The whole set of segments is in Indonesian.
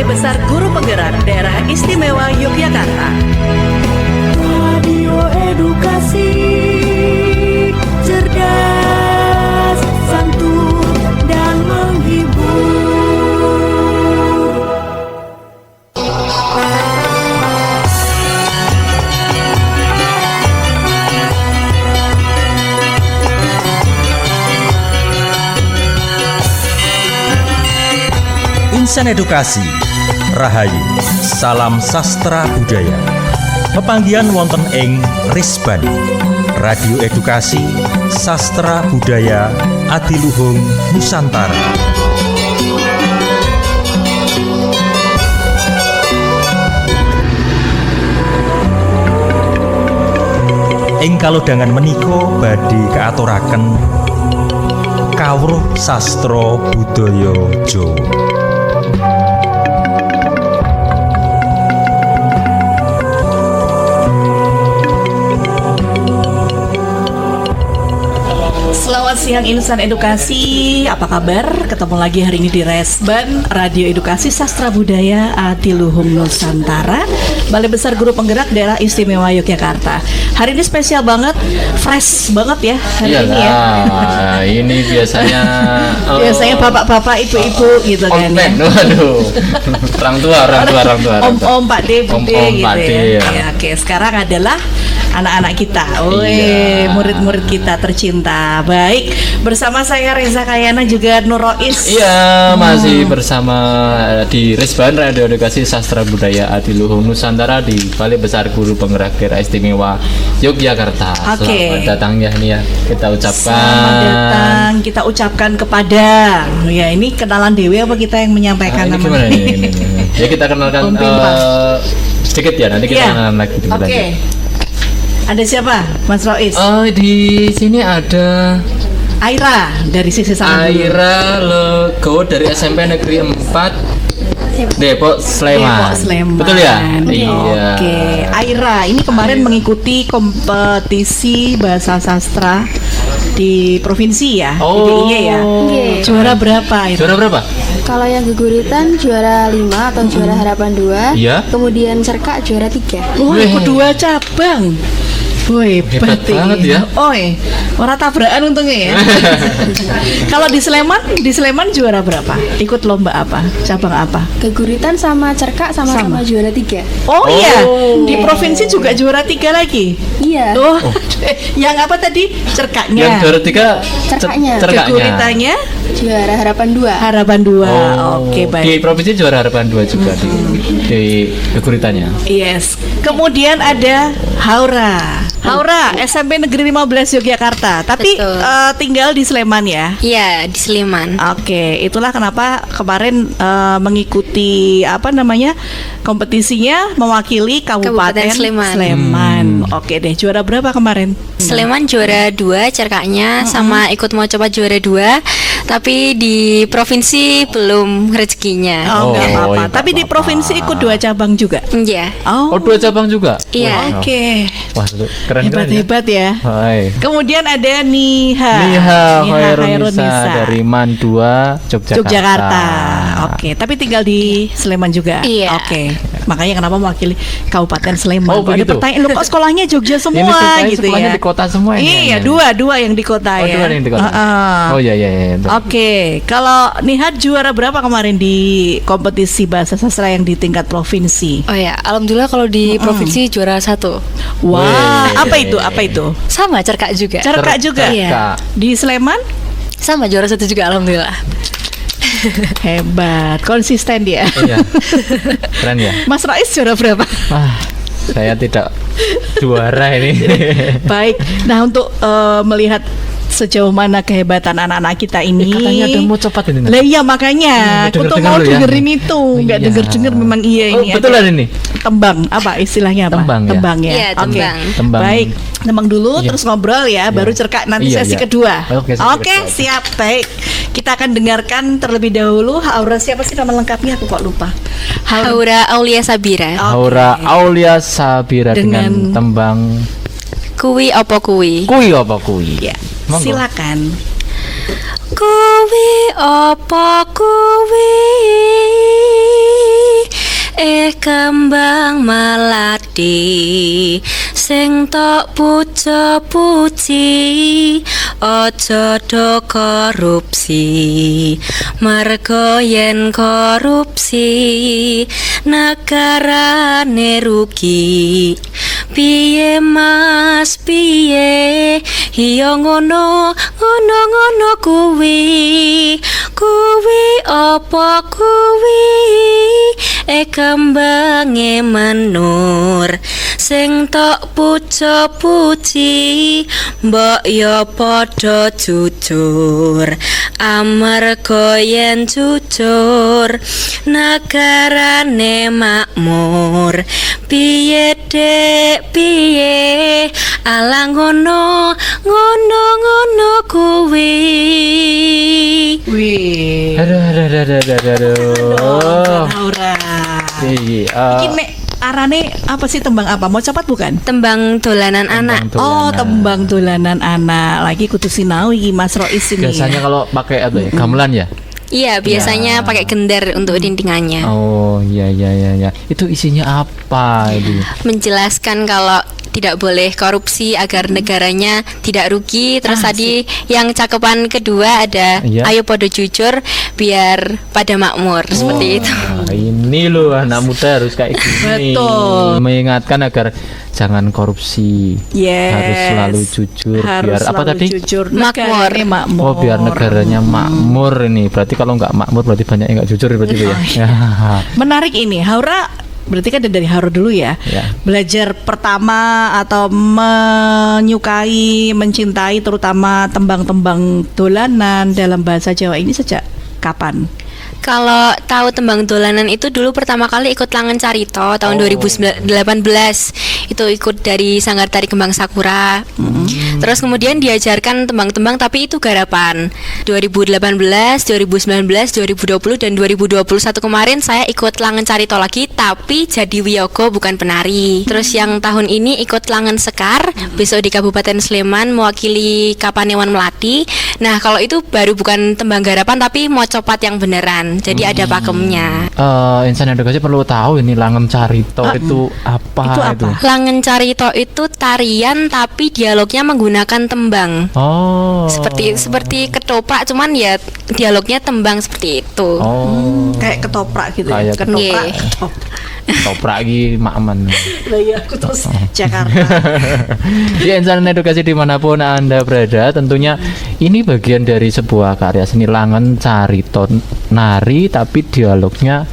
Besar Guru Penggerak Daerah Istimewa Yogyakarta. Radio edukasi, cerdas, santun, dan menghibur. Insan Edukasi Rahayu, salam sastra budaya. Pepanggihan wonten ing Risban Radio Edukasi Sastra Budaya Adiluhung Nusantara. Ing kalodhangan menika badhe kaaturaken kawruh sastra budaya Jawa. Selamat siang Insan Edukasi, apa kabar? Ketemu lagi hari ini di Resban Radio Edukasi Sastra Budaya Adiluhung Nusantara, Balai Besar Guru Penggerak Daerah Istimewa Yogyakarta. Hari ini spesial banget, fresh banget ya hari ini ya. Ini biasanya biasanya bapak-bapak, ibu-ibu gitu kan ya. Waduh. Orang tua. Om, Pak D, Bu D Om, gitu Pak D, ya. ya. Oke, sekarang adalah anak-anak kita, murid-murid kita tercinta. Baik, bersama saya Reza Kayana juga Nur Rois. Iya, masih bersama di Resban Radio Edukasi Sastra Budaya Adiluhung Nusantara di Balai Besar Guru Penggerak Daerah Istimewa Yogyakarta. Oke. Selamat datang ya nih ya, kita ucapkan. Selamat datang, kita ucapkan kepada ya ini kenalan Dewi apa kita yang menyampaikan Ini namanya? gimana ini? Ya kita kenalkan Om Pimpa. sedikit ya, nanti kita Iya. kenalan lagi. Oke. Ada siapa? Mas Rois? Di sini ada Aira dari sisi sana dulu. Aira Lego dari SMP Negeri 4 Depok Sleman. Betul ya? Iya. Oke, Aira ini kemarin mengikuti kompetisi bahasa sastra di provinsi ya, di DIY ya. Iya. Juara berapa itu? Juara berapa? Kalau yang geguritan juara 5 atau juara harapan 2. Iya. Kemudian cerkak juara 3. Wah, kedua cabang. Woi, Hebat banget ya. Oi, orang tabrakan untungnya ya. Kalau di Sleman juara berapa? Ikut lomba apa? Cabang apa? Geguritan sama cerkak sama-sama juara 3. Oh, iya, di provinsi juga juara 3 lagi. Iya. Oh, yang apa tadi? Cerkaknya. Yang juara 3 Cerkaknya. Geguritannya Juara harapan 2. harapan 2. Oke, Di baik. provinsi juara harapan 2 juga di geguritannya. Yes. Kemudian ada Haura SMP Negeri 15 Yogyakarta. Tapi Betul. tinggal di Sleman ya. Iya, di Sleman. Oke, itulah kenapa kemarin mengikuti kompetisinya mewakili Kabupaten Kabupaten Sleman. Sleman. Oke deh, juara berapa kemarin? Sleman juara 2 cerkaknya, sama ikut mau coba juara 2. Tapi di provinsi belum rezekinya. Oh, nggak Oh, apa-apa. iya, Tapi di nggak provinsi ikut 2 cabang juga. Iya. Oh, Oh, 2 cabang juga? Iya. Oke. Wah, keren-keren ya. Hebat-hebat ya. Hai. Kemudian ada Niha Khairunisa dari Mandua, Yogyakarta. Oke, tapi tinggal di Sleman juga. Iya. Oke. Makanya kenapa mewakili Kabupaten Sleman. Oh, Kalau ada begitu. pertanyaan, "Loh, kok sekolahnya Jogja semua?" Ini sekolahnya- gitu sekolahnya ya. di kota semua ini. Iya, dua yang di kota Oh, ya. 2 yang di kota. Oh iya. Oke, kalau Nihat juara berapa kemarin di kompetisi bahasa sastra yang di tingkat provinsi? Oh ya, alhamdulillah kalau di provinsi juara 1. Wah, Wih. apa itu? Sama cerkak juga. Cerkak juga. Iya. Di Sleman? Sama juara 1 juga alhamdulillah. Hebat, konsisten dia. Iya. Keren ya. Mas Rais juara berapa? Saya tidak juara ini. Baik. Nah, untuk melihat sejauh mana kehebatan anak-anak kita ini. Katanya ada mau cepat ini. Lah iya makanya aku tuh mau denger-denger dulu ya. dengerin itu, nggak Iya. denger memang iya Oh, ini. betulan ada ini. Tembang apa istilahnya apa? Tembang ya? Iya, Oke. tembang. Tembang. Baik, tembang dulu Iya. terus ngobrol ya, baru cerkak nanti Iya, sesi iya. kedua. Oke, sesi Oke, kedua. siap. Baik. Kita akan dengarkan terlebih dahulu Haura, siapa sih nama lengkapnya? Aku kok lupa. Haura Aulia Sabira. Haura Aulia Sabira dengan Dengan- tembang Kuwi opo kuwi? Kui apa kui? Ya, Monggo. silakan. Kuwi opo kuwi? kembang melati sing tok puja puji aja do korupsi mergo yen korupsi negarane rugi piye mas piye iya ngono kuwi apa kuwi kembange menur sing tok puja puji mbok ya padha jujur amarga yen jujur negarane makmur piye dek piye ala ngono kuwi. Wih. Aduh. Aura. Iya. Iki nek arane apa sih, tembang apa? Mau cepat bukan? Tembang dolanan anak. Oh, tembang dolanan anak. Lagi kudu sinau iki Mas Rois ini. Biasanya kalau pakai apa ya? Gamelan ya? Iya, biasanya pakai gendar untuk dindingannya. Oh, iya. Itu isinya apa itu? Menjelaskan kalau tidak boleh korupsi agar negaranya tidak rugi. Terus tadi yang cakepan kedua ada Iya. ayo podo jujur biar pada makmur seperti itu. Nah, ini loh anak muda harus kayak gini. Betul. Mengingatkan agar jangan korupsi. Yes. Harus selalu jujur Harus biar apa selalu tadi? Jujur. Makmur. Negarane makmur. Oh, biar negaranya makmur ini. Berarti kalau nggak makmur berarti banyak yang nggak jujur berarti itu ya. Ya. Menarik ini. Haura berarti kan dari Haura dulu ya. Ya. Belajar pertama atau menyukai, mencintai terutama tembang-tembang dolanan dalam bahasa Jawa ini sejak kapan? Kalau tahu tembang dolanan itu dulu pertama kali ikut Langen Carito tahun 2018. Itu ikut dari Sanggar Tari Kembang Sakura. Terus kemudian diajarkan tembang-tembang tapi itu garapan. 2018, 2019, 2020 dan 2021 kemarin saya ikut Langen Carito lagi tapi jadi wiyogo bukan penari. Terus yang tahun ini ikut Langen Sekar, besok di Kabupaten Sleman mewakili Kapanewan Melati. Nah, kalau itu baru bukan tembang garapan tapi mocopat yang beneran. Jadi ada pakemnya. Insan edukasi perlu tahu ini Langen Carito itu apa? Itu apa? Langen Carito itu tarian tapi dialognya menggunakan tembang. Oh. Seperti ketoprak cuman ya dialognya tembang seperti itu. Oh. Kayak ketoprak gitu ya. Kayak Ketoprak. Nggih. Oh. Toprak lagi makman. Lah ya, aku terus Jakarta. Ya, insan edukasi dimanapun Anda berada, tentunya ini bagian dari sebuah karya seni Langen Carito, nari tapi dialognya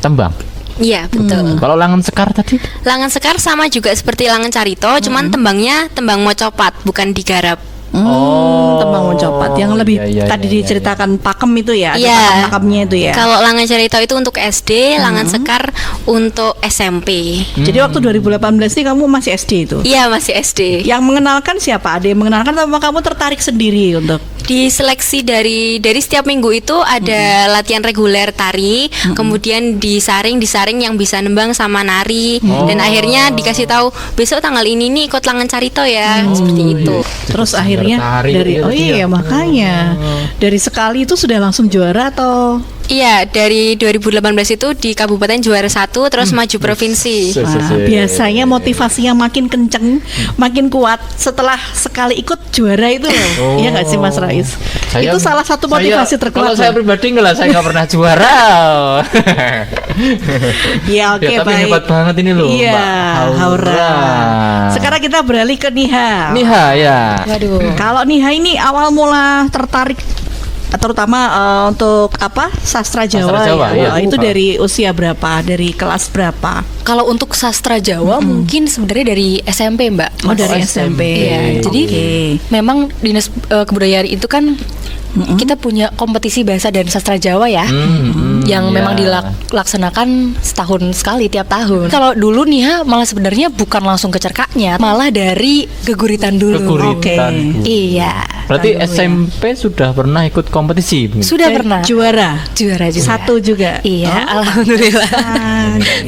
tembang. Iya, betul. Kalau Langen Sekar tadi? Langen Sekar sama juga seperti Langen Carito, cuman tembangnya tembang mocopat, bukan digarap. Tembang mencopat yang lebih iya, tadi iya, diceritakan pakem itu ya, ada Iya. pakem-pakemnya itu ya. Kalau Langen Carito itu untuk SD, Langen Sekar untuk SMP. Jadi waktu 2018 ini kamu masih SD itu. Iya, masih SD. Yang mengenalkan siapa? Ada yang mengenalkan atau kamu tertarik sendiri untuk? Diseleksi dari setiap minggu itu ada latihan reguler tari, kemudian disaring yang bisa nembang sama nari, dan akhirnya dikasih tahu besok tanggal ini nih ikut Langen Carito ya, seperti itu. Terus akhirnya Tertarik, dari iya, iya. makanya dari sekali itu sudah langsung juara atau? Iya, dari 2018 itu di Kabupaten juara 1 terus maju provinsi. Nah, biasanya motivasinya makin kenceng, makin kuat setelah sekali ikut juara itu loh. Iya nggak sih Mas Rais? Itu salah satu motivasi terkuat. Kalau saya pribadi saya nggak pernah juara. Ya oke, Ya, tapi baik. hebat banget ini loh, Iya, Mbak Haura. Sekarang kita beralih ke Niha. Niha ya. Waduh. Kalau Niha ini awal mula tertarik terutama untuk apa sastra Jawa, Sastra Jawa, ya. iya. Itu dari usia berapa? Dari kelas berapa? Kalau untuk sastra Jawa mungkin sebenarnya dari SMP, Mbak. Oh dari SMP. Iya, jadi Oke. memang Dinas Kebudayaan itu kan kita punya kompetisi bahasa dan sastra Jawa ya, yang iya. memang dilaksanakan setahun sekali tiap tahun. Kalau dulu nih malah sebenarnya bukan langsung ke cerkaknya, malah dari geguritan dulu. Geguritan. Oke. Iya, Berarti SMP sudah pernah ikut kompetisi? sudah pernah Juara. juara juga. Satu juga. Iya, Oh, alhamdulillah.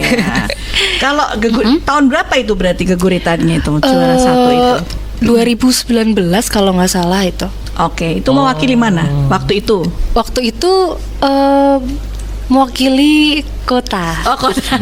ya. Kalau tahun berapa itu berarti geguritannya itu juara satu itu? 2019 kalau nggak salah itu. Oke, itu mewakili mana waktu itu? Waktu itu mewakili kota. Oh kota.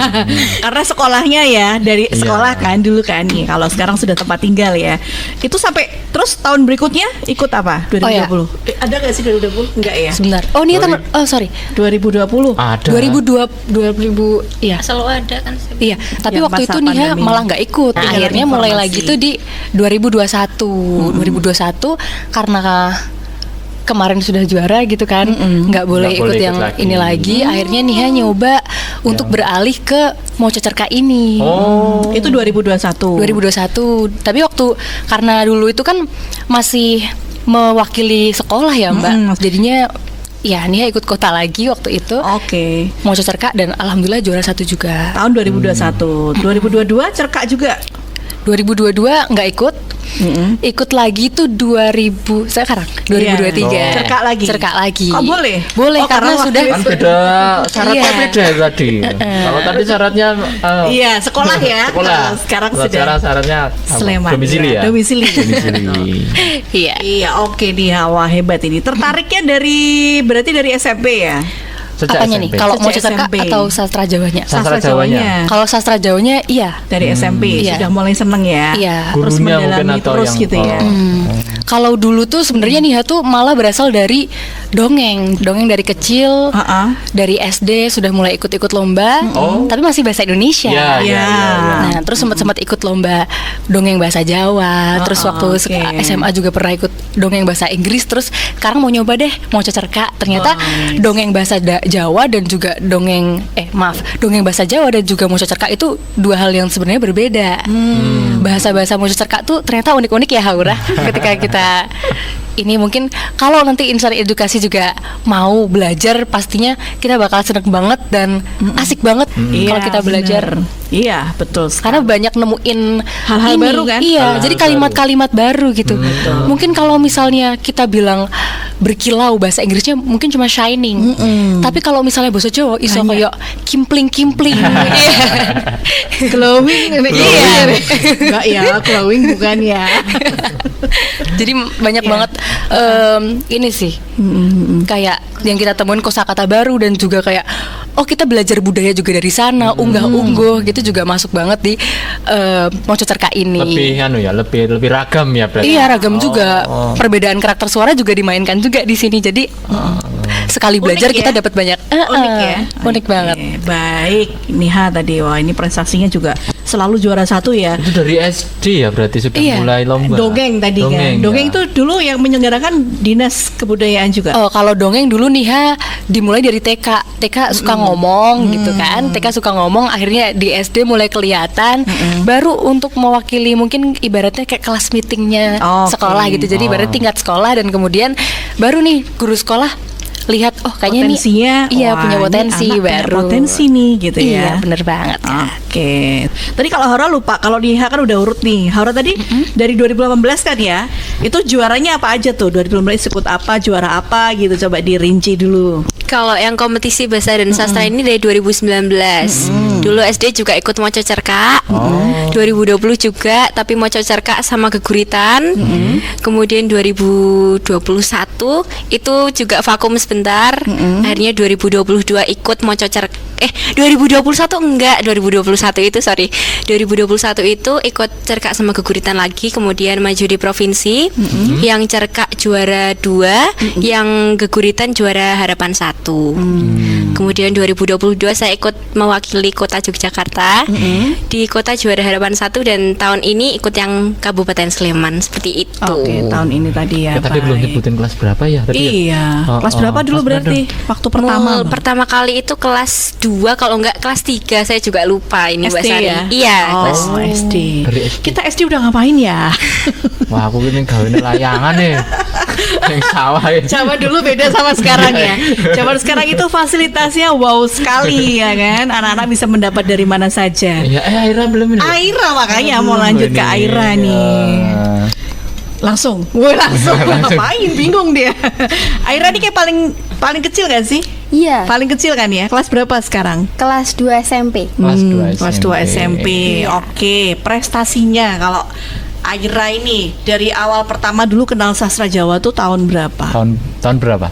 Karena sekolahnya ya dari sekolah kan dulu kan nih. Kalau sekarang sudah tempat tinggal ya. Itu sampai terus tahun berikutnya ikut apa? 2020. Oh, ya. Ada nggak sih 2020? Enggak ya. Sebentar. Oh ini sorry. 2020. Ada. 2000 ya. Selalu ada kan. Iya, tapi Yang waktu masa itu Nia pandemi. malah nggak ikut. Nah, Akhirnya mulai lagi tuh di 2021. 2021 karena kemarin sudah juara gitu kan, nggak boleh ikut yang lagi. ini lagi. Akhirnya Nia nyoba untuk beralih ke mau Cerka ini. Oh. Itu 2021. 2021. Tapi waktu karena dulu itu kan masih mewakili sekolah ya Mbak. Jadinya ya Nia ikut kota lagi waktu itu. Oke. Mau Cerka dan alhamdulillah juara 1 juga. Tahun 2021. 2022 Cerka juga. 2022 nggak ikut. Ikut lagi tuh 2000 sekarang 2023. Iya. Cerka lagi. Cerka lagi. Oh, boleh? Boleh Oh, karena karena sudah waktu Kan beda syaratnya Iya. beda tadi. Kalau tadi syaratnya Iya, sekolah ya. sekolah. Kalau sekarang Kalau sudah sekarang syaratnya apa? Sleman. Domisili ya. Domisili. Domisili. Iya. Iya, oke dia. Wah, hebat ini. Tertariknya berarti dari SMP ya? Sejak Apanya nih? SMP. Kalau mau Sejak Cerka SMP. atau sastra Jawanya? Sastra Jawanya. Kalau sastra Jawanya iya. Dari SMP Iya. sudah mulai seneng ya. Iya. Terus Gurunya mungkin mendalami atau terus yang gitu ya. Kalau dulu tuh sebenarnya Nia tuh malah berasal dari dongeng dari kecil. Dari SD sudah mulai ikut-ikut lomba, tapi masih bahasa Indonesia. Iya, iya, Ya. iya. Nah, terus sempat ikut lomba dongeng bahasa Jawa. Terus waktu oke. SMA juga pernah ikut dongeng bahasa Inggris. Terus sekarang mau nyoba deh, mau Cerka. Ternyata dongeng bahasa Jawa dan juga dongeng bahasa Jawa dan juga mau Cerka itu dua hal yang sebenarnya berbeda. Bahasa-bahasa mau Cerka tuh ternyata unik-unik ya Haura. Ketika kita ini mungkin kalau nanti insan edukasi juga mau belajar pastinya kita bakal seneng banget dan asik banget kalau kita belajar. Iya, betul. Karena banyak nemuin Hal-hal ini. baru kan? Iya, Hal-hal jadi kalimat-kalimat baru gitu. Mungkin kalau misalnya kita bilang berkilau bahasa Inggrisnya mungkin cuma shining. Tapi kalau misalnya bahasa Jawa iso kayak kimpling-kimpling. Iya. glowing. Iya. Enggak ya, glowing bukan ya. Jadi banyak banget ini sih. Kayak yang kita temuin kosakata baru dan juga kayak kita belajar budaya juga dari sana, unggah-ungguh gitu juga masuk banget di mau Cerka ini. Lebih ragam ya berarti. Iya, ragam juga. Perbedaan karakter suara juga dimainkan juga di sini. Jadi sekali belajar Unik ya? kita dapat banyak. Unik ya. Unik banget. Baik, Niha tadi wah ini prestasinya juga selalu juara 1 ya. Itu dari SD ya berarti sudah Iya. mulai lomba. Dongeng tadi kan. Dongeng ya. itu dulu yang menyelenggarakan Dinas Kebudayaan juga. Oh, kalau dongeng dulu Niha dimulai dari TK. TK suka ngomong gitu kan. TK suka ngomong, akhirnya di SD mulai kelihatan. Baru untuk mewakili mungkin ibaratnya kayak kelas meetingnya Oke. sekolah gitu. Jadi ibaratnya tingkat sekolah dan kemudian baru nih guru sekolah lihat kayaknya Potensinya, nih iya wah, punya ini potensi anak punya baru. potensi nih gitu ya. Iya, bener banget. Oke. Tadi kalau Haura lupa, kalau Niha kan udah urut nih. Haura tadi dari 2018 kan ya. Itu juaranya apa aja tuh? 2018 ikut apa, juara apa gitu, coba dirinci dulu. Kalau yang kompetisi bahasa dan sastra ini dari 2019. Dulu SD juga ikut Moco Cerka. 2020 juga, tapi Moco Cerka sama Geguritan. Kemudian 2021 itu juga vakum sebentar. Akhirnya 2022 ikut Moco Cerka. 2021 enggak, 2021 itu sorry. 2021 itu ikut Cerka sama Geguritan lagi, kemudian maju di provinsi. Yang Cerka juara 2, yang Geguritan juara harapan 1. Kemudian 2022 saya ikut mewakili Kota Yogyakarta di Kota Juara Harapan 1 dan tahun ini ikut yang Kabupaten Sleman seperti itu. Oke, tahun ini tadi ya. Tadi belum baik. nyebutin kelas berapa ya tadi? Iya. Kelas berapa dulu kelas berarti? Waktu pertama. Pertama kali itu kelas 2 kalau enggak kelas 3 saya juga lupa ini Mbak SD Sari. ya? Iya, kelas Oh, SD. Dari SD. Kita SD udah ngapain ya? Wah, aku ini gawe layangan nih. Yang sawah ini. Zaman dulu beda sama sekarang ya. Zaman sekarang itu fasilitasnya wow sekali ya kan. Anak-anak bisa mendapat dari mana saja. Ya, Aira belum ini. Aira makanya mau lanjut ke Aira nih. Langsung. Woi, langsung. Ngapain? Bingung dia. Aira nih kayak paling kecil kan sih? Iya, Paling kecil kan ya? Kelas berapa sekarang? kelas 2 SMP. Kelas 2 Kelas 2 SMP. Oke, prestasinya kalau Aira ini dari awal pertama dulu kenal sastra Jawa tuh tahun berapa? Tahun berapa?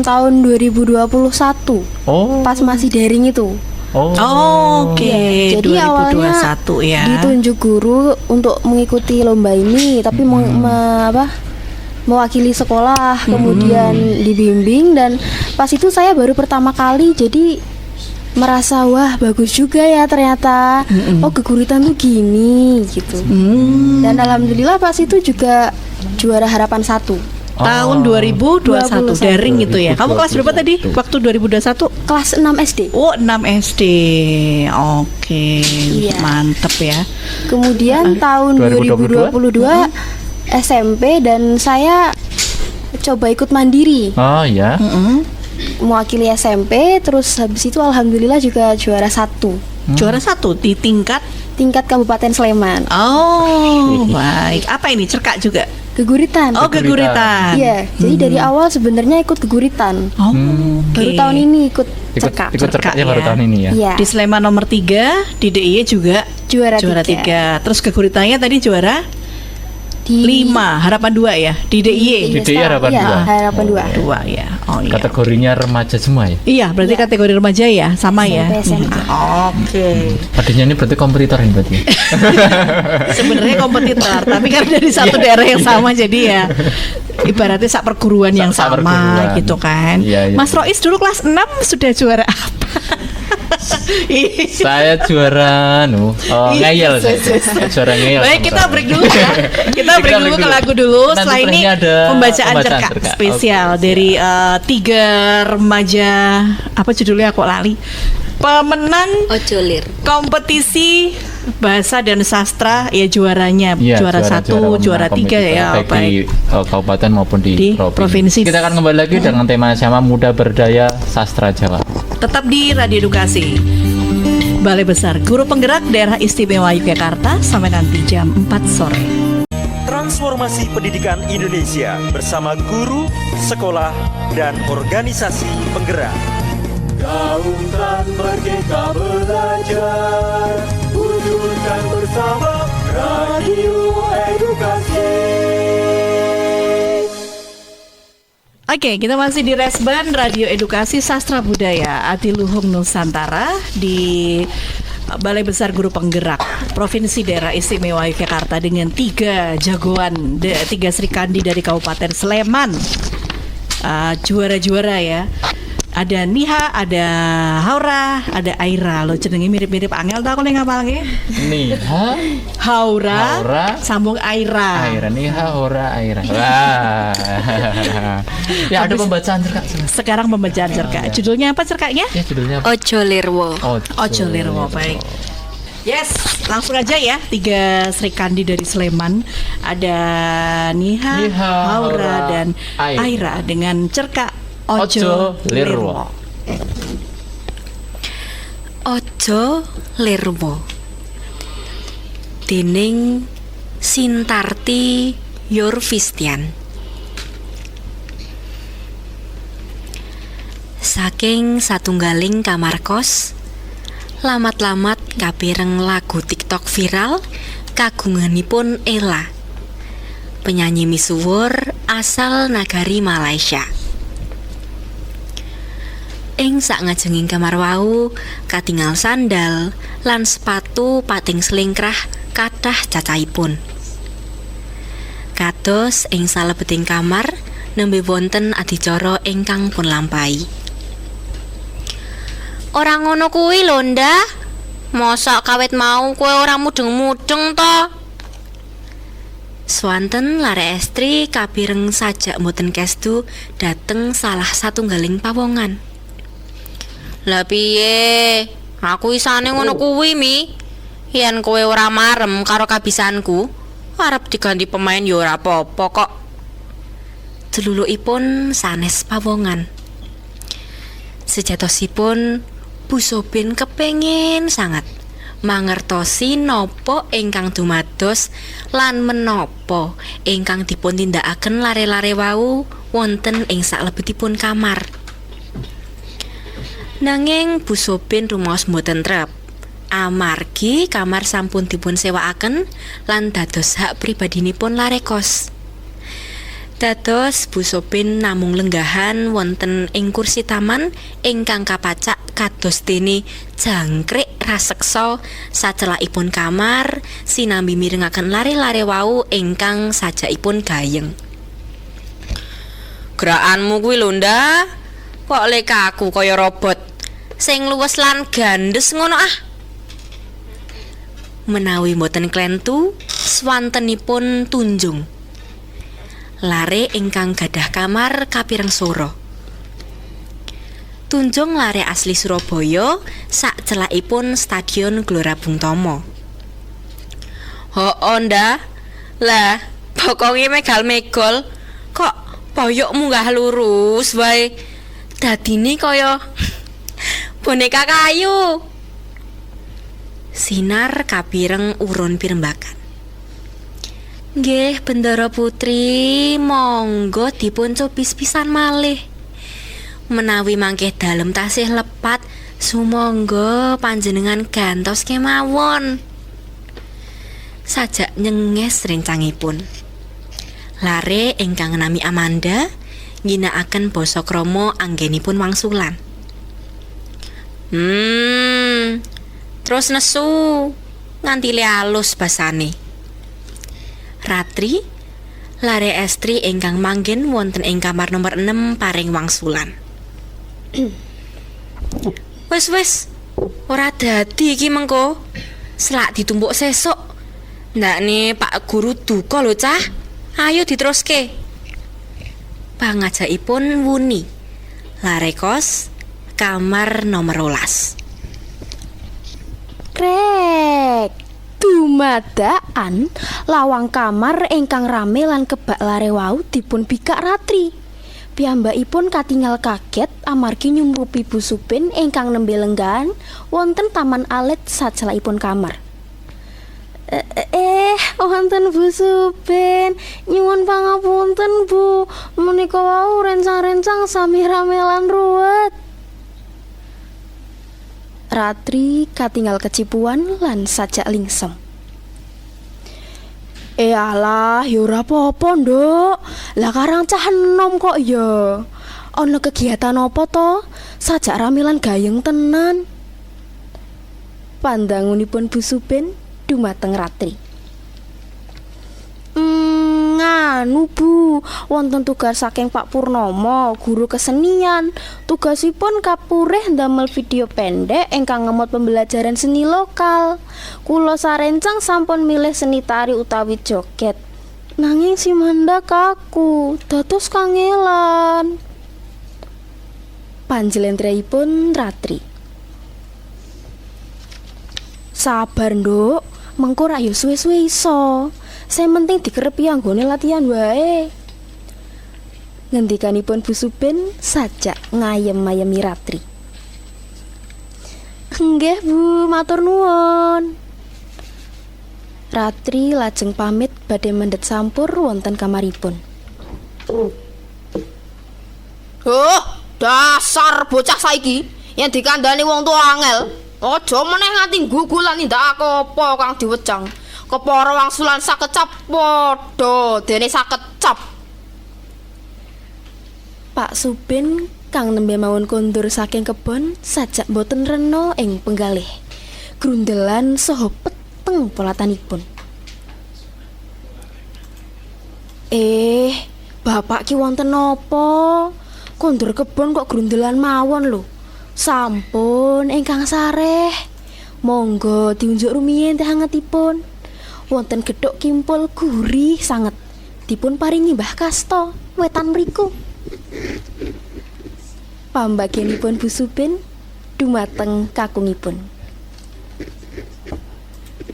Tahun 2021. Oh. Pas masih daring itu. Oke, Iya, jadi 2021 ya. Ditunjuk guru untuk mengikuti lomba ini, tapi mewakili sekolah, kemudian dibimbing, dan pas itu saya baru pertama kali, jadi merasa wah bagus juga ya ternyata. Oh, keguritan tuh gini gitu. Dan alhamdulillah pas itu juga juara harapan 1 Tahun 2021 daring gitu ya. Kamu kelas berapa tadi? 2021. Waktu 2021? kelas 6 SD. Oh, 6 SD. Oke, Iya. mantep ya. Kemudian tahun 2022 SMP, dan saya coba ikut mandiri Oh ya. mewakili SMP, terus habis itu alhamdulillah juga juara 1 Juara 1 di tingkat. Kabupaten Sleman. Oh, baik. Apa ini? Cerkak juga? Geguritan. Oh, geguritan. Iya, jadi dari awal sebenarnya ikut geguritan. Oh, Baru tahun ini ikut cerkak. Ikut cerkaknya baru ya. tahun ini ya. Iya. Di Sleman nomor 3, di DIY juga Juara 3. Terus keguritannya tadi juara Di 5, harapan 2 ya. Di DIY. Di DIY harapan Iya, 2. harapan 2. 2 ya. Oh iya. Kategorinya remaja semua ya. Iya, berarti Iya. kategori remaja ya, sama ya. SMP, SMA. Oke. Adanya ini berarti kompetitor ini berarti. Sebenarnya kompetitor, tapi karena dari satu daerah yang sama, jadi ya ibaratnya sak perguruan yang Sak sama perguruan. gitu kan. Iya, iya. Mas Rois dulu kelas 6 sudah juara apa? Saya juara ngeyel saya. Juara ngeyel. Baik, kita break dulu ya. Kita break Kita dulu break ke dulu. lagu dulu. Nanti Setelah ini breaknya ada pembacaan pembacaan cerkak cerkak. spesial Oke, dari 3 remaja, apa judulnya kok lali, pemenang Ojolir. kompetisi bahasa dan sastra ya, juaranya Iya, juara 1, juara 3 ya. baik Baik. di kabupaten maupun Di di, provinsi. Kita akan kembali lagi dengan tema sama Muda Berdaya Sastra Jawa. Tetap di Radio Edukasi. Balai Besar Guru Penggerak Daerah Istimewa Yogyakarta sampai nanti jam 4 sore. Transformasi pendidikan Indonesia bersama guru, sekolah, dan organisasi penggerak. Gaungkan merdeka belajar, wujudkan bersama Radio Edukasi. Oke, kita masih di Resban Radio Edukasi Sastra Budaya Adiluhung Nusantara di Balai Besar Guru Penggerak Provinsi Daerah Istimewa Yogyakarta dengan 3 jagoan, 3 Sri Kandi dari Kabupaten Sleman. Juara-juara ya. Ada Niha, ada Haura, ada Aira. Lo jenenge mirip-mirip angel ta aku ning ngapalke. Niha, Haura, Haura, sambung Aira. Aira, Niha, Ora, Aira. Wah. Ya ada pembacaan cerkak. Sekarang pembacaan cerkak. Judulnya apa cerkaknya? Ya judulnya apa? Ojolirwo. Ojo Lirwo, baik. Yes, langsung aja ya. 3 Sri Kandi dari Sleman. Ada Niha, Niha, Haura, Haura, dan Aira dengan cerkak Ojo Lirwo. Ojo Lirwo. Dening Sintarti Yurfistian. Saking satunggaling kamar kos, lamat-lamat kapireng lagu TikTok viral kagunganipun Ella, penyanyi misuwur asal nagari Malaysia. Ing sakngajenging kamar wau katingal sandal lan sepatu pating slingkrah kathah cacahipun. Kados ing salebeting kamar nembe wonten adicara ingkang pun lampahi. Ora ngono kuwi lho, Ndah. Mosok kawit mau kowe ora mudeng-mudeng to? Swanten lare estri kapireng sajak mboten kestu dateng salah satunggaling pawongan. Lah piye? Aku isane ngono kuwi, Mi. Yen kowe ora marem karo kabisanku, arep diganti pemain ya ora apa-apa kok. Celulukipun sanes pawongan. Sejatosipun Bu Sobin kepengin sangat mangertosi nopo ingkang dumados lan menopo ingkang dipun tindakaken lare-lare wau wonten ing salebetipun kamar. Nanging Bu Sobin rumaos mboten trep. Amargi kamar sampun dipun sewakaken lan dados hak pribadinipun lare kos. Dados Bu Sopin namung lenggahan wonten ing kursi taman ingkang kapacak kados dene jangkrik raseksa sacelakipun kamar sinambi mirengaken lare-lare wau ingkang sajakipun gayeng. Gerakanmu kuwi lho nda, kok lek aku kaya robot sing luwes lan gandes ngono ah. Menawi mboten klentu, swantenipun tunjung. Lare ingkang gadah kamar kapireng soro. Tunjung lare asli Surabaya sak celakipun Stadion Gelora Bung Tomo. Ho nda, lah pokoke megal-megol kok boyok munggah lurus wae. Dadine kaya boneka kayu. Sinar kapireng urun pirembakan. Nggih, Bendara Putri, monggo dipun cobis pisan malih. Menawi mangke dalem tasih lepat, sumangga panjenengan gantos kemawon. Sajak nyenges rencangipun. Lare ingkang nami Amanda ngginakaken basa krama anggenipun wangsulan. Terus nesu nganti le alus basane. Ratri, lare estri ingkang manggen wonten ing kamar nomor 6 paring wangsulan. Wis, ora dadi iki mengko. Selak ditumpuk sesuk. Ndakne Pak Guru duka lho cah. Ayo diteruske. Pangajakipun wuni. Lare kos kamar nomor 12. Krek. Dumadaan lawang kamar ingkang rame lan kebak lare wau dipun bikak Ratri. Piyambakipun katingal kaget amargi nyumrupi Bu Supin ingkang nembe lenggahan wonten taman alit sacelakipun kamar. Wonten Bu Supin, nyuwun pangapunten Bu, menika wau rencang-rencang sami rame lan ruwet. Ratri katingal kecipuan lan sajak lingsem. Alah, ya ora apa-apa, Nduk. Lah karang cah enom kok ya. Ana kegiatan apa to? Sajak rame lan gayeng tenan. Pandangunipun Bu Supin dumateng Ratri. Nganu Bu, wonten tugas saking Pak Purnomo, guru kesenian. Tugasipun kapurih ndamel video pendek ingkang ngemot pembelajaran seni lokal. Kula sarencang sampun milih seni tari utawi joget. Nanging si Manda kaku, dados kangelan. Panjlentreipun Ratri. Sabar, Nduk, mengko ra yo suwe-suwe iso. Saya penting dikerepi anggone latihan wae. Ngendikanipun Bu Supin sajak ngayem-ayemi Ratri. Nggih Bu, matur nuwun. Ratri lajeng pamit badhe mendhet sampur wonten kamaripun. Dasar bocah saiki yang dikandani wong tua angel. Aja meneh nganti gugulan nindak apa kang diwejang. Kepara wangsulan sakecap padha dene sakecap. Pak Supin kang nembe mawon kondur saking kebon sajak boten rena ing penggalih. Grundelan saha peteng polatanipun. Bapak ki wonten napa? Kondur kebon kok grundelan mawon lho. Sampun ingkang sareh. Monggo diunjuk rumiyin teh hangetipun. Wonten gedhok kimpul gurih sanget dipun paringi Mbah Kasta wetan mriku. Pambagyanipun Bu Supin dumateng kakungipun.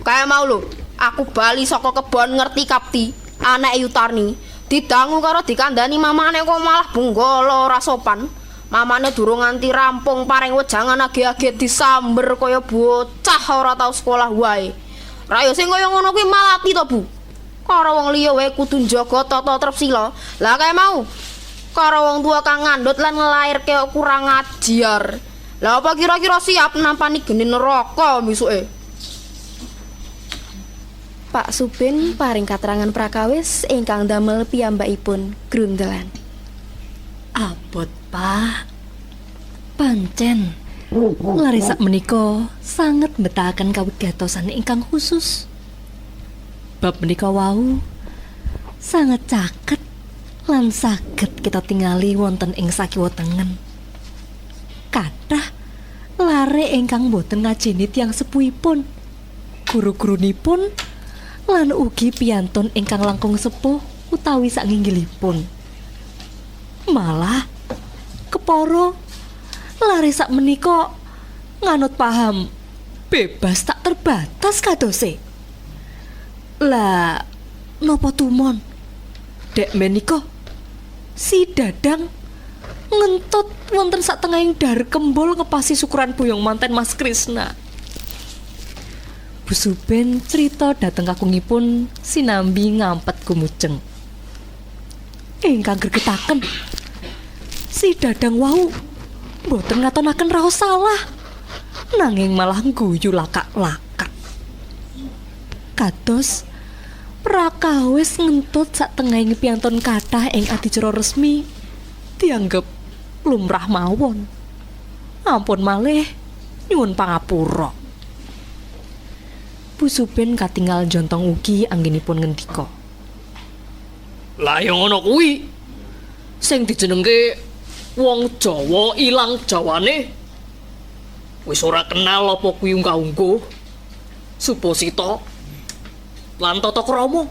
Kayak mau lho, aku bali saka kebon ngerti Kapti, anake Yutarni, didangu karo dikandani mamane kok malah benggala ora sopan. Mamane durung nganti rampung paring wejangan age-age disamber kaya bocah ora tau sekolah wae. Rayo sing kaya ngono kuwi malati to, Bu. Karo wong liya wae kudu njaga tata tresila. Lah kae mau karo wong tua kang ngandhut lan nglairke kurang ajar. Lah apa kira-kira siap nampani geni neraka besuke? Pak Subin paring katerangan prakawis ingkang damel piyambakipun grundelan. Abot, Pak. Pancen lare sak menika sanget mbetahaken kawigatosan ingkang khusus. Bab menika wau sangat caket lan saged kita tingali wonten ing sakiwa tengen. Kathah lare ingkang boten ngajeni tiyang sepuhipun, guru-gurunipun lan ugi piyantun ingkang langkung sepuh utawi sakinggilipun. Malah kepara lare sak menika nganut paham bebas tak terbatas kadose. Lah napa tumon dek menika si Dadang ngentut wonten sak tengahing dar kembul ngepasi syukuran buyung manten Mas Krisna. Bu Subin cerita dhateng kakungipun sinambi ngampet gumujeng. Ingkang gregetaken si Dadang wau boten ngatonaken raos salah, nanging malah ngguyu lakak-lakak. Kados prakawis ngentut sak tengahing piyantun kathah ing adicara resmi dianggep lumrah mawon. Ampun malih nyuwun pangapura. Bu Subin katingal jontong ugi anggenipun ngendika. Lah yang ngono kuwi sing dijenengke wong Jawa ilang Jawane. Wis ora kenal apa kuwi ungkah-ungguh. Suposita lan tata krama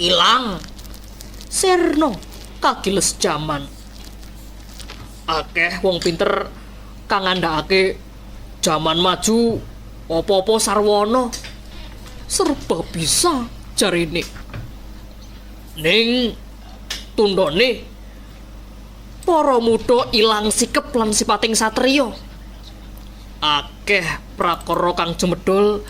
ilang. Sirna kagiles jaman. Akeh wong pinter kang ngandhakake jaman maju apa-apa sarwana serba bisa jarine. Ning tundhone para muda ilang sikep lan sipating satriya. Akeh prakara kang jemedhul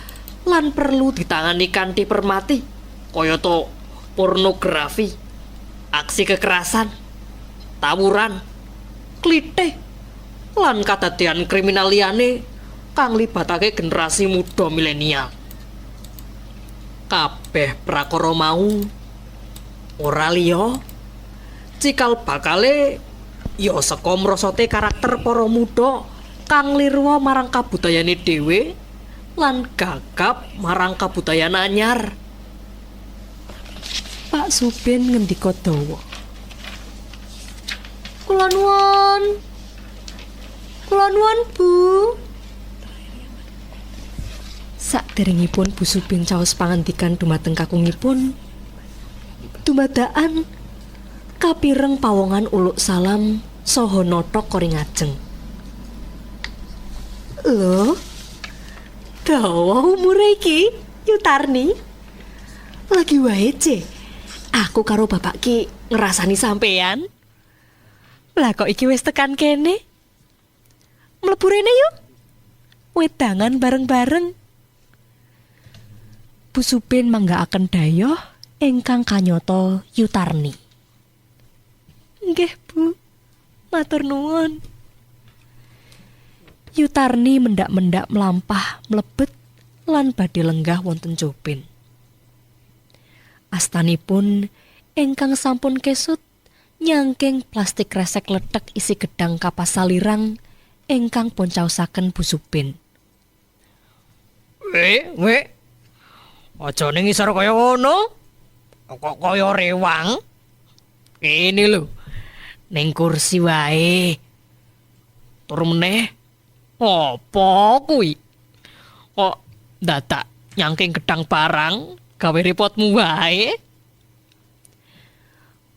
lan perlu ditangani kanthi permati, kayata pornografi, aksi kekerasan, tawuran, klithik, lan kadadean kriminal liyane kang libatake generasi muda milenial. Kabeh prakara mau ora liya cikal bakale ya saka mrosote karakter para muda kang lirwa marang kabudayane dhewe lan gagap marang kabudayan anyar. Pak Subin ngendika dawa. Kula nuwun Bu. Saderengipun Bu Subin caos pangandikan dumateng kakungipun, dumadaan kapireng pawongan uluk salam saha nothok koring ajeng. Lho, dawa umure iki Yutarni. Lagi wae Ce, aku karo bapak ki ngrasani sampean. Lah kok iki wis tekan kene? Mlebu rene yuk. Wedangan bareng-bareng. Bu Subin manggaaken dayoh ingkang kanyata Yutarni. Nggih, Bu. Matur nuwun. Yutarni mendak-mendak melampah mlebet lan badhe lenggah wonten Jopin. Astanipun ingkang sampun kesut nyangking plastik resek letek isi gedang kapas salirang ingkang poncaosaken Bu Subin. Weh. Aja ning isor kaya ngono. Kok kaya rewang. Ini lho. Ning kursi wae. Tur meneh. Apa kuwi? Kok dadak nyangking gedang barang gawe repotmu wae?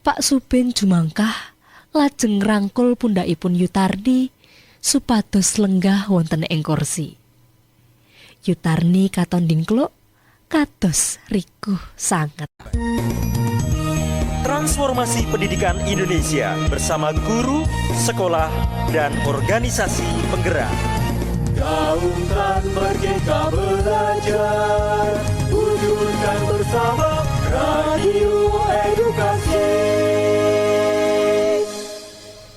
Pak Subin jumangkah lajeng ngrangkul pundhakipun Yutarni supados lenggah wonten ing kursi. Yutarni katon dingkluk kados rikuh sanget. Transformasi Pendidikan Indonesia bersama guru, sekolah, dan organisasi penggerak. Gaungkan merdeka belajar, wujudkan bersama Radio Edukasi.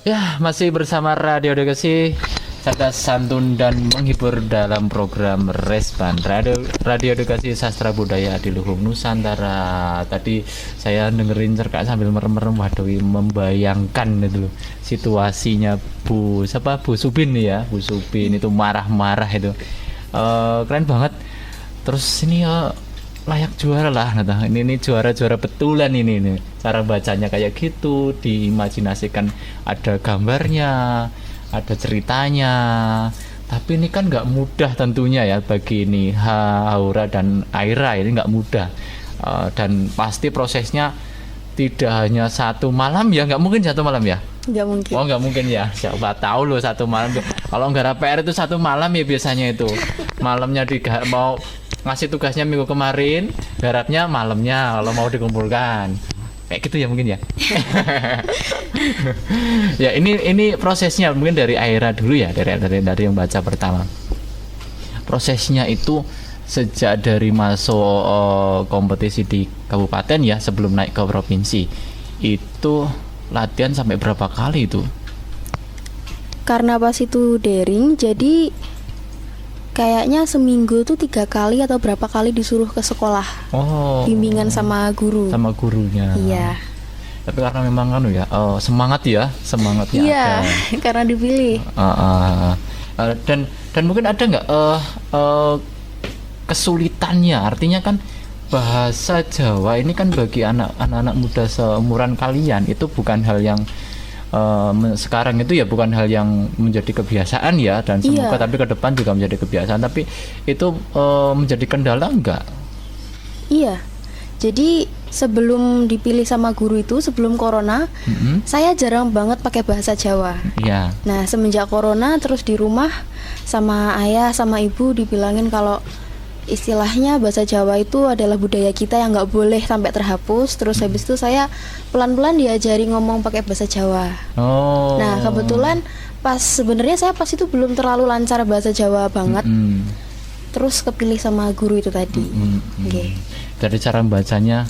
Ya, masih bersama Radio Edukasi cerdas, santun dan menghibur dalam program Resban Radio Edukasi Sastra Budaya Adiluhung Nusantara. Tadi saya dengerin cerkak sambil merem-merem, waduh membayangkan itu loh situasinya Bu Subin nih ya, Bu Subin itu marah-marah itu. Keren banget. Terus ini layak juara lah, ini juara betulan ini cara bacanya kayak gitu, diimajinasikan ada gambarnya, ada ceritanya. Tapi ini kan nggak mudah tentunya ya bagi ini Haura dan Aira, ini nggak mudah. Dan pasti prosesnya tidak hanya satu malam ya, nggak mungkin satu malam ya. Nggak mungkin. Oh nggak mungkin ya, siapa tahu loh satu malam. Kalau nggak PR itu satu malam ya biasanya itu. Malamnya mau ngasih tugasnya minggu kemarin, garapnya malamnya kalau mau dikumpulkan. Kayak gitu ya mungkin ya. Ya ini prosesnya mungkin dari Aira dulu ya, dari yang baca pertama. Prosesnya itu sejak dari masuk kompetisi di kabupaten ya, sebelum naik ke provinsi. Itu latihan sampai berapa kali itu? Karena pas itu daring, jadi kayaknya seminggu tuh 3 kali atau berapa kali disuruh ke sekolah. Bimbingan sama guru. Sama gurunya. Iya. Tapi karena memang semangatnya iya, ada. Karena dipilih. Dan mungkin ada nggak kesulitannya? Artinya kan bahasa Jawa ini kan bagi anak-anak muda seumuran kalian itu bukan hal yang sekarang itu ya bukan hal yang menjadi kebiasaan ya, dan semoga tapi ke depan juga menjadi kebiasaan. Tapi itu menjadi kendala enggak? Iya. Jadi sebelum dipilih sama guru itu, sebelum corona, saya jarang banget pakai bahasa Jawa. Iya. Nah, semenjak corona terus di rumah sama ayah sama ibu dibilangin kalau istilahnya bahasa Jawa itu adalah budaya kita yang nggak boleh sampai terhapus. Terus habis itu saya pelan-pelan diajari ngomong pakai bahasa Jawa. Nah, kebetulan sebenarnya saya pas itu belum terlalu lancar bahasa Jawa banget. Terus kepilih sama guru itu tadi. Jadi cara bacanya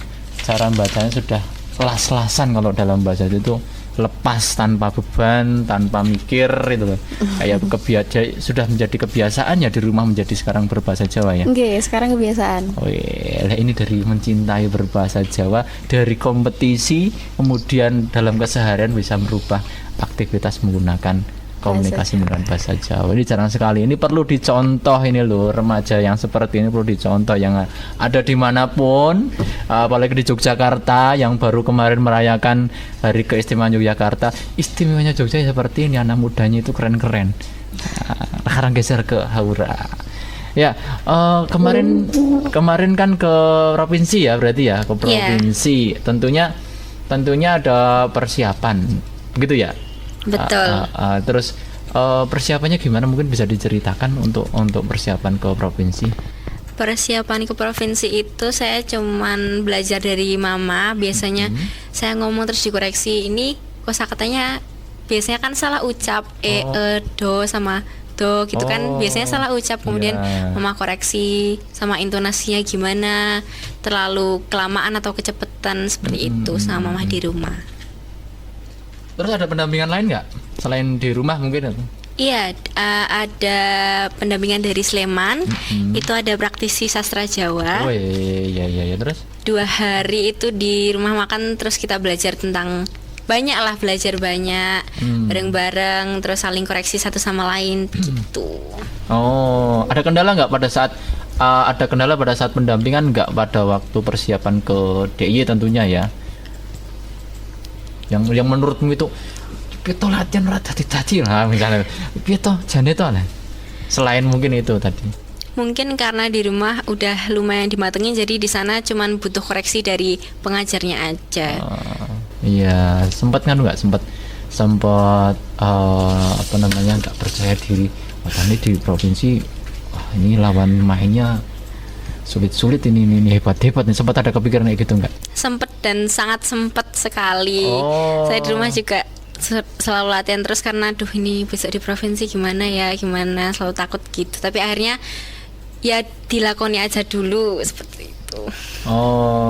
sudah kelas-kelasan kalau dalam bahasa itu lepas, tanpa beban, tanpa mikir itu loh. Kayak sudah menjadi kebiasaan ya di rumah menjadi sekarang berbahasa Jawa ya. Sekarang kebiasaan. Ini dari mencintai berbahasa Jawa, dari kompetisi, kemudian dalam keseharian bisa merubah aktivitas menggunakan komunikasi menggunakan bahasa Jawa. Ini jarang sekali. Ini perlu dicontoh ini loh, remaja yang seperti ini perlu dicontoh, yang ada dimanapun, apalagi di Yogyakarta yang baru kemarin merayakan Hari Keistimewaan Yogyakarta. Istimewanya Jogja seperti ini, anak mudanya itu keren-keren. Sekarang geser ke Haura. Ya, kemarin kan ke provinsi ya, berarti ya ke provinsi. Tentunya ada persiapan, gitu ya. Betul. Terus persiapannya gimana? Mungkin bisa diceritakan untuk persiapan ke provinsi. Persiapan ke provinsi itu saya cuman belajar dari mama. Biasanya saya ngomong terus dikoreksi. Ini kosakatanya biasanya kan salah ucap, do sama do gitu kan. Biasanya salah ucap, kemudian mama koreksi sama intonasinya gimana, terlalu kelamaan atau kecepatan seperti itu sama mama di rumah. Terus ada pendampingan lain nggak selain di rumah mungkin? Iya, ada pendampingan dari Sleman. Itu ada praktisi sastra Jawa. Iya. Terus 2 hari itu di rumah makan, terus kita belajar tentang belajar banyak bareng-bareng, terus saling koreksi satu sama lain gitu. Ada kendala nggak pada saat pendampingan nggak pada waktu persiapan ke DIY tentunya ya? Yang menurutmu itu pieto latihan tadi lah misalnya pieto jane to lah, selain mungkin itu tadi mungkin karena di rumah udah lumayan dimatengin, jadi di sana cuman butuh koreksi dari pengajarnya aja. Iya, sempat nggak percaya diri. Ini di provinsi ini lawan mainnya sulit ini hebat nih, sempat ada kepikiran kayak gitu nggak? Sempet dan sangat sempat sekali. Saya di rumah juga selalu latihan terus karena ini besok di provinsi gimana selalu takut gitu, tapi akhirnya ya dilakoni aja dulu seperti itu.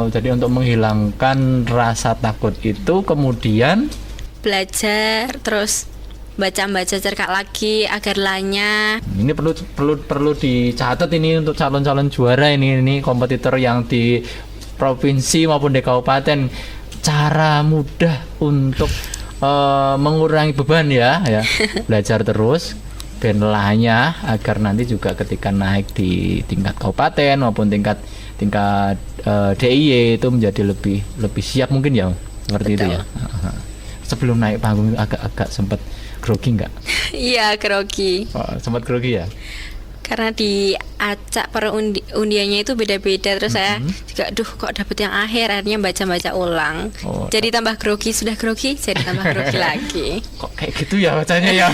Jadi untuk menghilangkan rasa takut itu kemudian belajar terus baca cerkak lagi agar lancar. Ini perlu dicatat ini untuk calon-calon juara ini kompetitor yang di provinsi maupun di kabupaten, cara mudah untuk mengurangi beban ya belajar terus ben lahnya agar nanti juga ketika naik di tingkat kabupaten maupun tingkat DIY itu menjadi lebih siap mungkin ya, seperti itu ya. Sebelum naik panggung agak sempat grogi nggak? Iya, grogi. Oh, sempat grogi ya? Karena di acak undiannya itu beda-beda, terus saya juga kok dapet yang akhir, akhirnya baca ulang. Jadi tambah grogi, sudah grogi jadi tambah grogi lagi. Kok kayak gitu ya bacanya ya?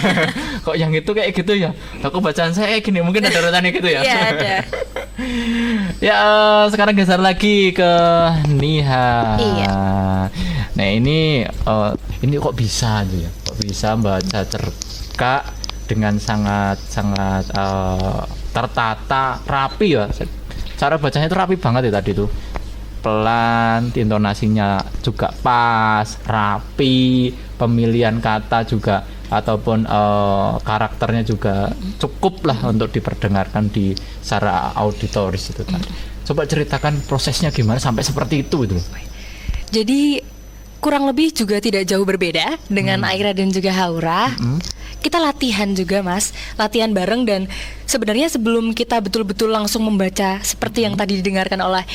Kok yang itu kayak gitu ya? Aku bacaan saya gini, mungkin ada urutannya gitu ya? Iya, ada. Ya, sekarang geser lagi ke Niha. Iya. Nah, ini kok bisa aja ya? Kok bisa baca cerkak dengan sangat tertata, rapi ya. Cara bacanya itu rapi banget ya tadi tuh. Pelan, intonasinya juga pas, rapi, pemilihan kata juga ataupun karakternya juga cukup lah untuk diperdengarkan di secara auditoris itu tadi. Coba ceritakan prosesnya gimana sampai seperti itu. Jadi kurang lebih juga tidak jauh berbeda dengan Aira dan juga Haura. Kita latihan juga, Mas, latihan bareng, dan sebenarnya sebelum kita betul-betul langsung membaca seperti yang tadi didengarkan oleh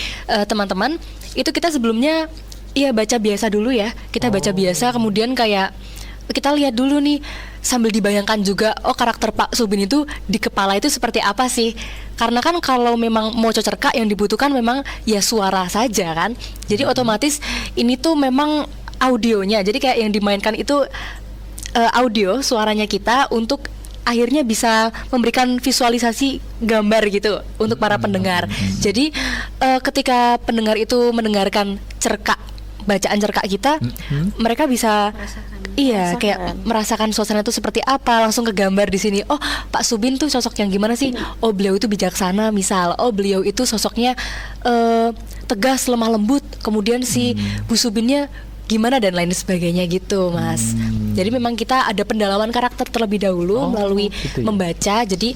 teman-teman, itu kita sebelumnya ya baca biasa dulu ya. Kita baca biasa, kemudian kayak kita lihat dulu nih sambil dibayangkan juga, karakter Pak Subin itu di kepala itu seperti apa sih? Karena kan kalau memang mau cerkak yang dibutuhkan memang ya suara saja kan. Jadi otomatis ini tuh memang audionya. Jadi kayak yang dimainkan itu audio suaranya kita untuk akhirnya bisa memberikan visualisasi gambar gitu untuk para pendengar. Jadi ketika pendengar itu mendengarkan bacaan cerkak kita, mereka bisa merasakan suasana itu seperti apa, langsung ke gambar di sini. Oh, Pak Subin tuh sosok yang gimana sih? Oh, beliau itu bijaksana misal. Oh, beliau itu sosoknya tegas, lemah lembut. Kemudian si Bu Subinnya gimana dan lain sebagainya gitu, Mas. Jadi memang kita ada pendalaman karakter terlebih dahulu melalui gitu ya? membaca. Jadi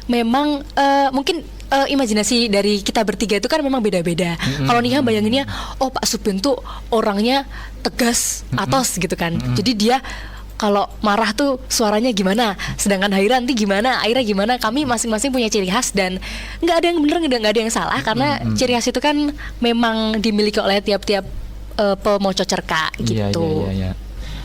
memang mungkin imajinasi dari kita bertiga itu kan memang beda-beda. Kalau Niha bayanginnya, Pak Subin tuh orangnya tegas, atos gitu kan. Jadi dia kalau marah tuh suaranya gimana. Sedangkan Haira nanti gimana, Aira gimana. Kami masing-masing punya ciri khas dan nggak ada yang benar, nggak ada yang salah. Karena ciri khas itu kan memang dimiliki oleh tiap-tiap pemoco cerkak gitu. Iya.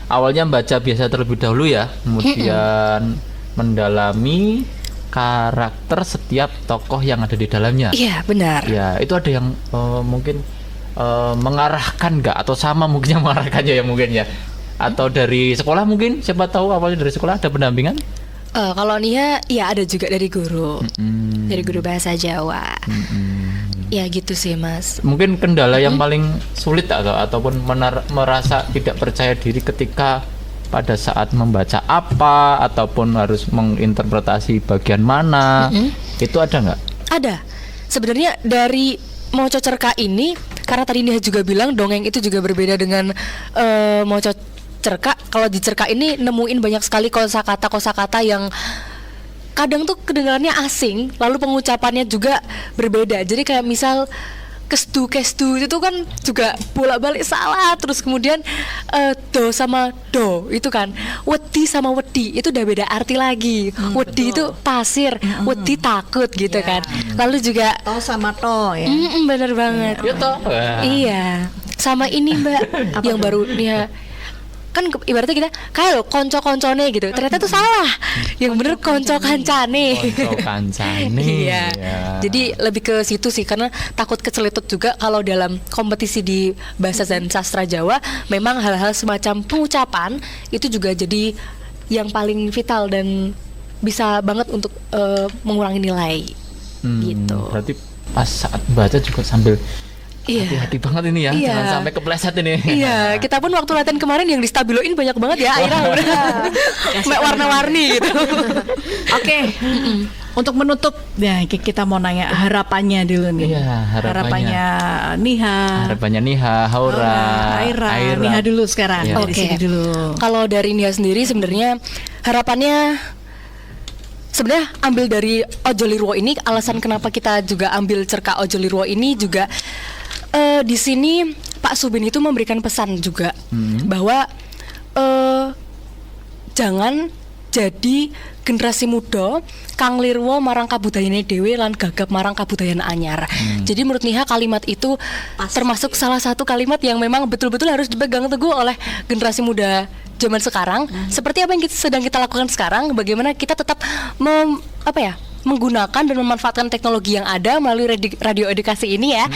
Awalnya baca biasa terlebih dahulu ya, kemudian mendalami karakter setiap tokoh yang ada di dalamnya. Iya, benar. Ya, itu ada yang mungkin mengarahkan nggak, atau sama mungkin yang mengarahkannya ya mungkin ya, atau dari sekolah mungkin, siapa tahu awalnya dari sekolah ada pendampingan. Kalau Nia ya ada juga dari guru, dari guru bahasa Jawa. Ya gitu sih, Mas. Mungkin kendala yang paling sulit ataupun merasa tidak percaya diri ketika pada saat membaca apa ataupun harus menginterpretasi bagian mana, itu ada nggak? Ada. Sebenarnya dari moco cerkak ini, karena tadi Nia juga bilang dongeng itu juga berbeda dengan moco cerkak. Kalau di cerkak ini nemuin banyak sekali kosakata yang kadang tuh kedengarannya asing, lalu pengucapannya juga berbeda. Jadi kayak misal kestu itu kan juga bolak-balik salah. Terus kemudian do sama do itu kan, wedi sama wedi itu udah beda arti lagi. Wedi itu pasir, wedi takut gitu kan. Lalu juga to sama to ya. Bener banget. Iya. Sama ini Mbak yang baru dia kan ibaratnya kita kayak lo konco-koncone gitu, ternyata tuh salah, yang bener konco-kancane. Iya. Jadi lebih ke situ sih, karena takut kecelitut juga kalau dalam kompetisi di bahasa dan sastra Jawa. Memang hal-hal semacam pengucapan itu juga jadi yang paling vital dan bisa banget untuk mengurangi nilai gitu. Berarti pas saat baca juga sambil hati-hati banget ini ya, jangan sampai kepleset ini. Iya, kita pun waktu latihan kemarin yang distabiloin banyak banget ya, Aira udah warna-warni gitu. Oke. Untuk menutup, ya kita mau nanya harapannya dulu nih. Iya, harapannya Niha, Haura, Aira. Niha dulu sekarang. Iya. Dari sini dulu. Kalau dari Nia sendiri sebenarnya harapannya sebenarnya ambil dari Ojolirwo ini, alasan kenapa kita juga ambil cerkak Ojolirwo ini juga di sini Pak Subin itu memberikan pesan juga bahwa jangan jadi generasi muda kang lirwo marang kabudayane dhewe lan gagap marang kabudayan anyar. Jadi menurut Niha kalimat itu termasuk salah satu kalimat yang memang betul-betul harus dipegang teguh oleh generasi muda zaman sekarang. Seperti apa yang sedang kita lakukan sekarang, bagaimana kita tetap menggunakan dan memanfaatkan teknologi yang ada melalui radio edukasi ini ya.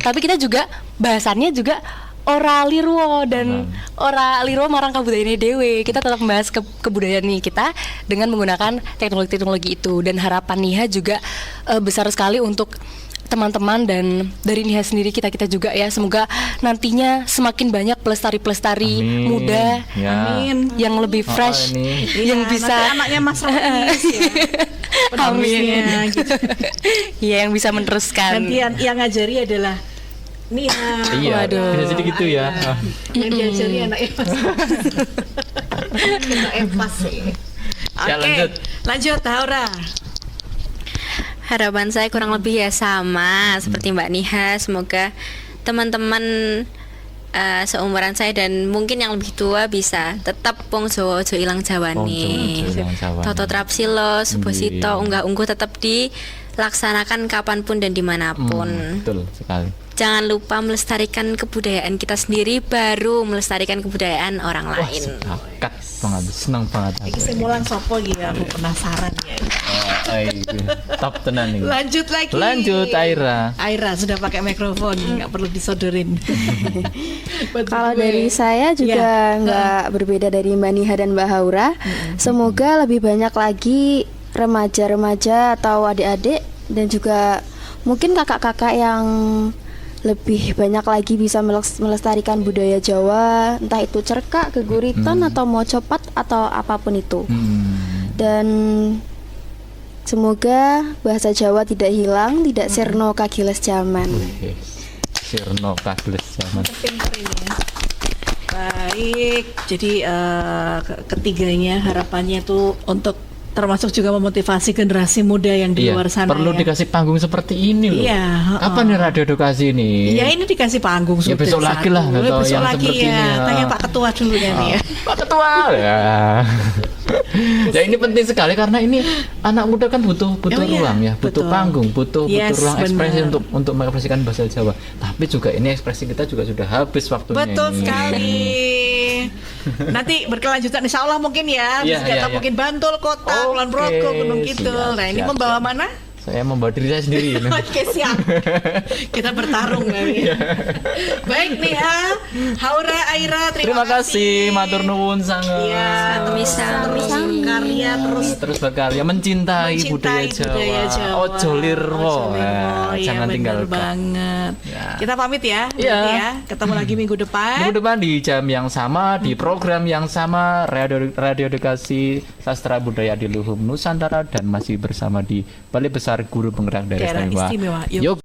Tapi kita juga bahasannya juga ora lirwo dan ora lirwo marang kabudayane dewe. Kita tetap membahas kebudayaan kita dengan menggunakan teknologi-teknologi itu. Dan harapan Niha juga besar sekali untuk teman-teman dan dari Niha sendiri kita juga ya, semoga nantinya semakin banyak pelestari muda yang lebih fresh, yang bisa anaknya Mas Romis ya. Amin. Ya, yang bisa meneruskan. Nanti yang ngajari adalah Niha. Iya, bisa jadi gitu ya. Yang diajari anaknya Mas. Sih. Oke, lanjut Haura. Harapan saya kurang lebih ya sama seperti Mbak Niha. Semoga teman-teman seumuran saya dan mungkin yang lebih tua bisa tetap wong Jawa aja ilang jawane. Toto trapsilo, subosito, unggah-ungguh tetap dilaksanakan kapanpun dan dimanapun. Betul sekali. Jangan lupa melestarikan kebudayaan kita sendiri, baru melestarikan kebudayaan orang lain. Sepakat banget, senang banget. Iki sing mulang sapa iki aku penasaran ya. Top tenan nih. Lanjut lagi. Lanjut Aira. Aira sudah pakai mikrofon, nggak perlu disodorin. Kalau dari saya juga nggak berbeda dari Mbak Niha dan Mbak Haura. Semoga lebih banyak lagi remaja-remaja atau adik-adik dan juga mungkin kakak-kakak yang lebih banyak lagi bisa melestarikan budaya Jawa, entah itu cerkak, geguritan atau mocopat atau apapun itu. Dan semoga bahasa Jawa tidak hilang, tidak sirna kagiles zaman. Sirna kagiles zaman. Baik, jadi ketiganya harapannya tuh untuk termasuk juga memotivasi generasi muda yang di luar sana. Perlu dikasih panggung seperti ini loh. Iya. Kapan nih radio edukasi ini? Ya ini dikasih panggung ya besok lagi lah. Besok yang lagi seperti ya. ini. Tanya Pak Ketua dulu ya nih ya. Pak Ketua ya. Ya ini penting sekali karena ini anak muda kan butuh ruang ya, butuh panggung, butuh ruang ekspresi untuk mengekspresikan bahasa Jawa. Tapi juga ini ekspresi kita juga sudah habis waktunya. Betul sekali. Nanti berkelanjutan insya Allah mungkin ya. Mungkin Bantul, Kota, Kulon Progo, Gunung Kidul. Nah ini membawa mana? Saya membawa diri saya sendiri. Oke, siap. Kita bertarung nanti. Baik nih Haura, Aira, terima kasih. Matur nuwun sangat. Iya, karya terus berkarya mencintai budaya Jawa. Ojo lirwo. Jangan tinggalkan. Banget. Ya. Kita pamit ya. Iya. Ketemu lagi minggu depan. Minggu depan di jam yang sama, di program yang sama, Radio Edukasi Sastra Budaya Adiluhung Nusantara, dan masih bersama di Balai Besar Guru Penggerak Daerah Istimewa Yogyakarta.